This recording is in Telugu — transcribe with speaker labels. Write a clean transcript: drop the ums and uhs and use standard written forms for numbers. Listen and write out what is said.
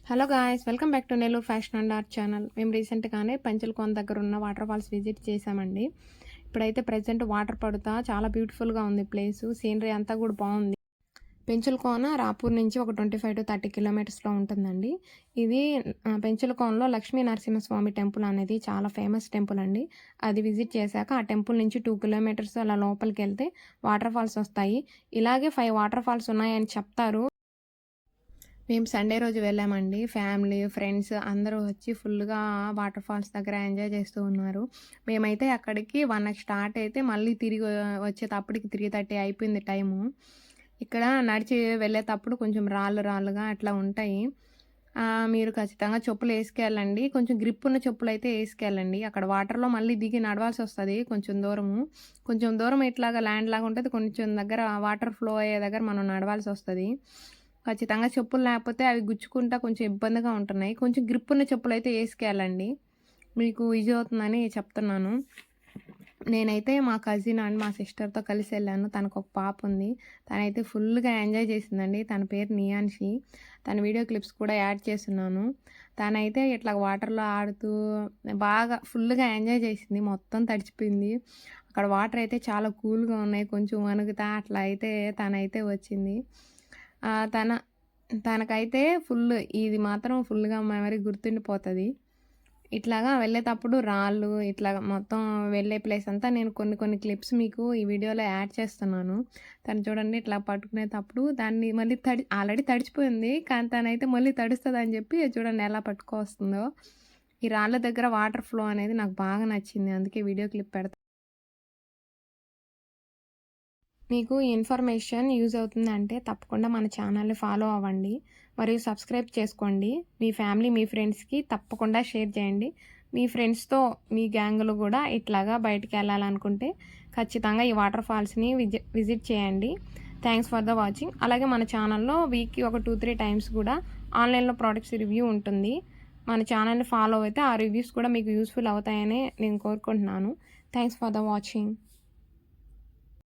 Speaker 1: Hello guys, welcome back to Nellore fashion and art channel. మేము రీసెంట్గానే పంచలకోన దగ్గర ఉన్న వాటర్ ఫాల్స్ విజిట్ చేశామండి. ఇప్పుడైతే ప్రజెంట్ వాటర్ పడుతా చాలా బ్యూటిఫుల్గా ఉంది ప్లేసు. సీనరీ అంతా కూడా బాగుంది. పెంచులకోన రాపూర్ నుంచి ఒక 25 to 30 కిలోమీటర్స్లో ఉంటుందండి. ఇది పెంచులకోనలో లక్ష్మీ నరసింహస్వామి టెంపుల్ అనేది చాలా ఫేమస్ టెంపుల్ అండి. అది విజిట్ చేశాక ఆ టెంపుల్ నుంచి 2 కిలోమీటర్స్ అలా లోపలికి వెళ్తే వాటర్ ఫాల్స్ వస్తాయి. ఇలాగే 5 వాటర్ ఫాల్స్ ఉన్నాయని చెప్తారు. మేము సండే రోజు వెళ్ళామండి. ఫ్యామిలీ, ఫ్రెండ్స్ అందరూ వచ్చి ఫుల్‌గా వాటర్ ఫాల్స్ దగ్గర ఎంజాయ్ చేస్తూ ఉన్నారు. మేమైతే అక్కడికి 1కి స్టార్ట్ అయితే మళ్ళీ తిరిగి వచ్చేటప్పటికి 3:30 అయిపోయింది టైము. ఇక్కడ నడిచి వెళ్ళేటప్పుడు కొంచెం రాళ్ళుగా అట్లా ఉంటాయి. మీరు ఖచ్చితంగా చెప్పులు ఏసుకెళ్ళండి. కొంచెం గ్రిప్ ఉన్న చెప్పులైతే ఏసుకెళ్ళండి. అక్కడ వాటర్‌లో మళ్ళీ దిగి నడవాల్సొస్తది కొంచెం దూరము. కొంచెం దూరం ఇట్లాగా ల్యాండ్ లాగా ఉంటది. కొంచెం దగ్గర వాటర్ ఫ్లో అయ్యే దగ్గర మనం నడవాల్సొస్తది. ఖచ్చితంగా చెప్పులు లేకపోతే అవి గుచ్చుకుంటా కొంచెం ఇబ్బందిగా ఉంటున్నాయి. కొంచెం గ్రిప్ ఉన్న చెప్పులైతే ఏసుకెళ్ళండి. మీకు ఈజీ అవుతుందని చెప్తున్నాను. నేనైతే మా కజిన్ అండ్ మా సిస్టర్‌తో కలిసి వెళ్ళాను. తనకొక పాప ఉంది. తనైతే ఫుల్‌గా ఎంజాయ్ చేసిందండి. తన పేరు నియాన్షి. తన వీడియో క్లిప్స్ కూడా యాడ్ చేసున్నాను. తనైతే ఇట్లా వాటర్‌లో ఆడుతూ బాగా ఫుల్‌గా ఎంజాయ్ చేసింది. మొత్తం తడిచిపోయింది. అక్కడ వాటర్ అయితే చాలా కూల్‌గా ఉన్నాయి. కొంచెం వణుకుతా అట్లా అయితే తనైతే వచ్చింది. తన తనకైతే ఇది మాత్రం ఫుల్‌గా మెమరీ గుర్తుండిపోతది. ఇట్లాగా వెళ్ళేటప్పుడు రాళ్ళు ఇట్లాగా మొత్తం వెళ్ళే ప్లేస్ అంతా నేను కొన్ని క్లిప్స్ మీకు ఈ వీడియోలో యాడ్ చేస్తున్నాను. తను చూడండి ఇట్లా పట్టుకునేటప్పుడు దాన్ని మళ్ళీ ఆల్రెడీ తడిచిపోయింది. కానీ తనైతే మళ్ళీ తడుస్తదని చెప్పి చూడండి ఎలా పట్టుకొస్తుందో. ఈ రాళ్ళ దగ్గర వాటర్ ఫ్లో అనేది నాకు బాగా నచ్చింది. అందుకే వీడియో క్లిప్ పెడతా. మీకు ఈ ఇన్ఫర్మేషన్ యూజ్ అవుతుందంటే తప్పకుండా మన ఛానల్ని ఫాలో అవ్వండి. మరియు సబ్స్క్రైబ్ చేసుకోండి. మీ ఫ్యామిలీ, మీ ఫ్రెండ్స్కి తప్పకుండా షేర్ చేయండి. మీ ఫ్రెండ్స్తో మీ గ్యాంగ్లో కూడా ఇట్లాగా బయటికి వెళ్ళాలనుకుంటే ఖచ్చితంగా ఈ వాటర్ ఫాల్స్ని విజిట్ చేయండి. Thanks for the watching. అలాగే మన ఛానల్లో వీక్కి ఒక 2-3 టైమ్స్ కూడా ఆన్లైన్లో ప్రోడక్ట్స్ రివ్యూ ఉంటుంది. మన ఛానల్ని ఫాలో అయితే ఆ రివ్యూస్ కూడా మీకు యూస్ఫుల్ అవుతాయని నేను కోరుకుంటున్నాను. Thanks for the watching.